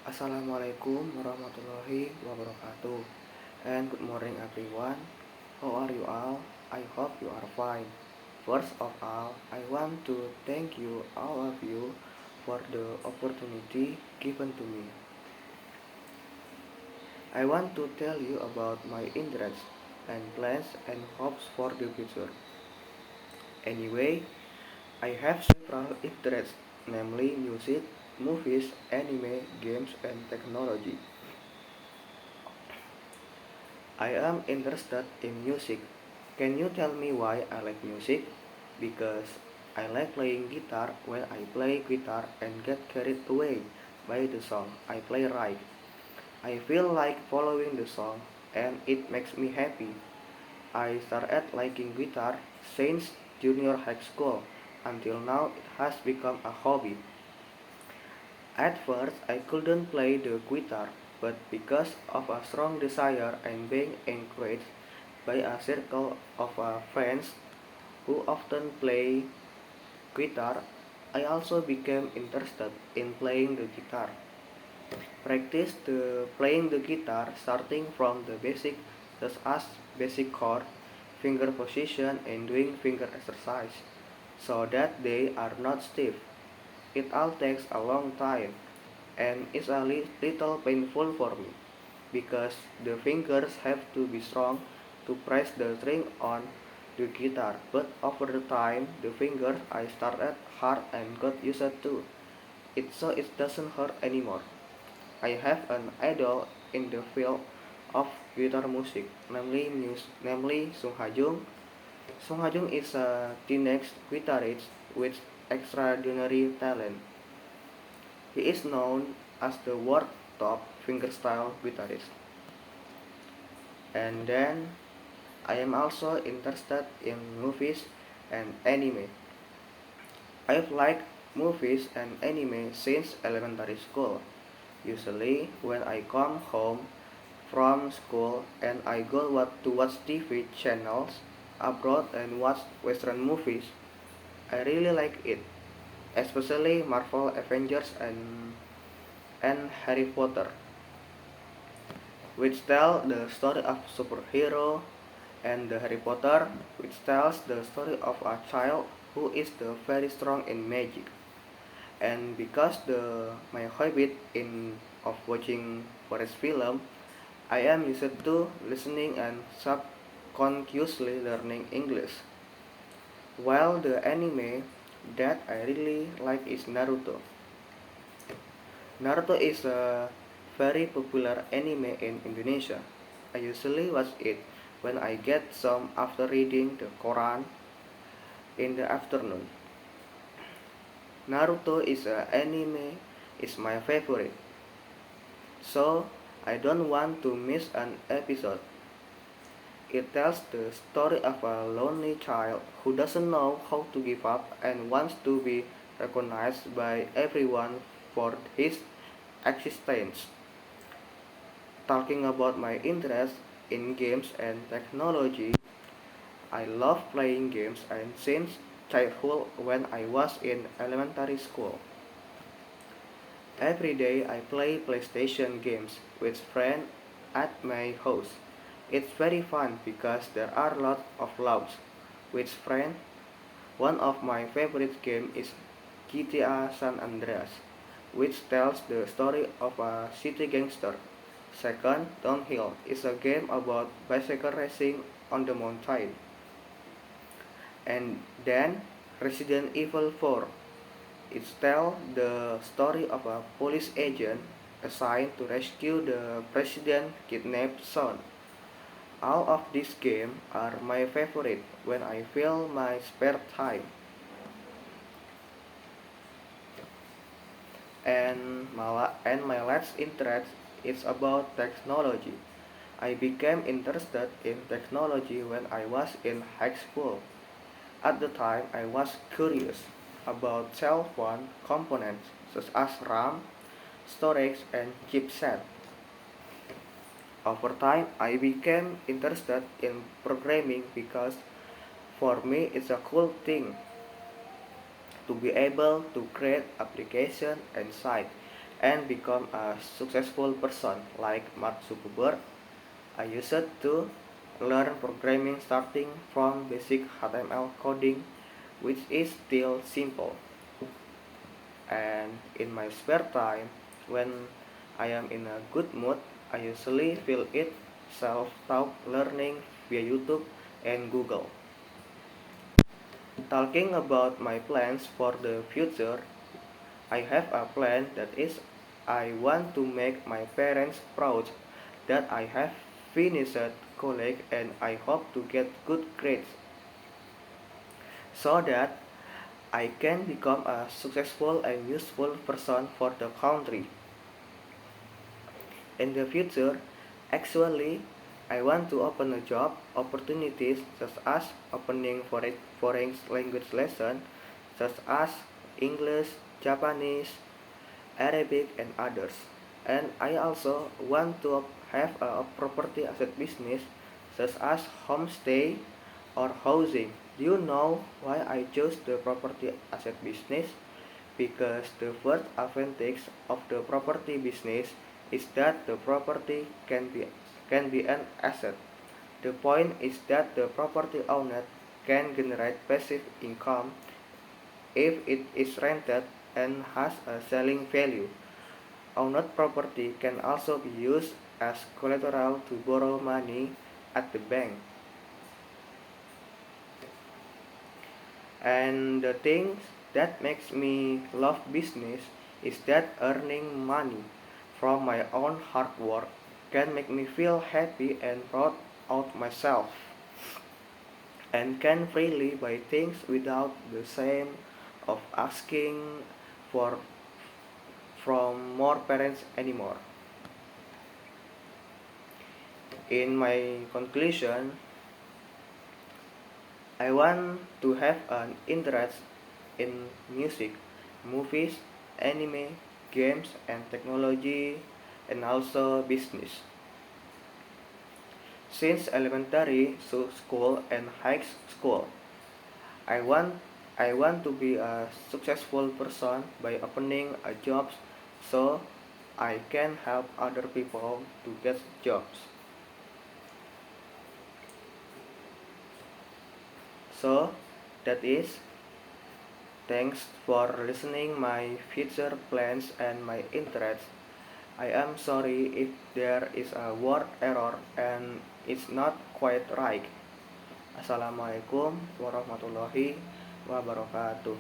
Assalamualaikum warahmatullahi wabarakatuh. And good morning everyone. How are you all? I hope you are fine. First of all, I want to thank you all of you for the opportunity given to me. I want to tell you about my interests and plans and hopes for the future. Anyway, I have several interests, namely music, movies, anime, games, and technology. I am interested in music. Can you tell me why I like music? Because I like playing guitar. When I play guitar and get carried away by the song I play right, I feel like following the song and it makes me happy. I started liking guitar since junior high school. Until now it has become a hobby. At first, I couldn't play the guitar, but because of a strong desire and being encouraged by a circle of friends who often play guitar, I also became interested in playing the guitar. Practice playing the guitar starting from the basic such as basic chord, finger position and doing finger exercise so that they are not stiff. It all takes a long time and it's a little painful for me because the fingers have to be strong to press the string on the guitar. But over the time, the fingers I started hard and got used to it so it doesn't hurt anymore. I have an idol in the field of guitar music, namely Sung Ha Jung. Sung Ha Jung is a teenage guitarist with extraordinary talent. He is known as the world top fingerstyle guitarist. And then I am also interested in movies and anime. I've liked movies and anime since elementary school. Usually when I come home from school and I go to watch TV channels abroad and watch Western movies, I really like it, especially Marvel Avengers and Harry Potter, which tell the story of superhero, and the Harry Potter, which tells the story of a child who is very strong in magic. And because my habit in of watching forest film, I am used to listening and subconsciously learning English. While the anime that I really like is Naruto. Naruto is a very popular anime in Indonesia. I usually watch it when I get some after reading the Quran in the afternoon. Naruto is a anime is my favorite, so I don't want to miss an episode. It tells the story of a lonely child who doesn't know how to give up and wants to be recognized by everyone for his existence. Talking about my interest in games and technology, I love playing games and since childhood when I was in elementary school. Every day I play PlayStation games with friends at my house. It's very fun because there are lots of logs. With friends, one of my favorite games is GTA San Andreas, which tells the story of a city gangster. Second, Downhill is a game about bicycle racing on the mountain. And then, Resident Evil 4. It tells the story of a police agent assigned to rescue the president's kidnapped son. All of these games are my favorite when I feel my spare time. And my last interest is about technology. I became interested in technology when I was in high school. At the time, I was curious about cell phone components such as RAM, storage, and chipset. Over time, I became interested in programming because for me it's a cool thing to be able to create application and site and become a successful person like Mark Zuckerberg. I used to learn programming starting from basic HTML coding, which is still simple. And in my spare time, when I am in a good mood, I usually fill it self-taught learning via YouTube and Google. Talking about my plans for the future, I have a plan that is I want to make my parents proud that I have finished college and I hope to get good grades so that I can become a successful and useful person for the country. In the future, actually, I want to open a job opportunities such as opening foreign language lesson such as English, Japanese, Arabic and others. And I also want to have a property asset business such as homestay or housing. Do you know why I chose the property asset business? Because the first advantage of the property business is that the property can be an asset. The point is that the property owner can generate passive income if it is rented and has a selling value. Owned property can also be used as collateral to borrow money at the bank. And the thing that makes me love business is that earning money from my own hard work can make me feel happy and proud of myself and can freely buy things without the shame of asking for from more parents anymore. In my conclusion, I want to have an interest in music, movies, anime, games, and technology, and also business. Since elementary school and high school, I want I want to be a successful person by opening a job so I can help other people to get jobs. So that is thanks for listening my future plans and my interests. I am sorry if there is a word error and it's not quite right. Assalamualaikum warahmatullahi wabarakatuh.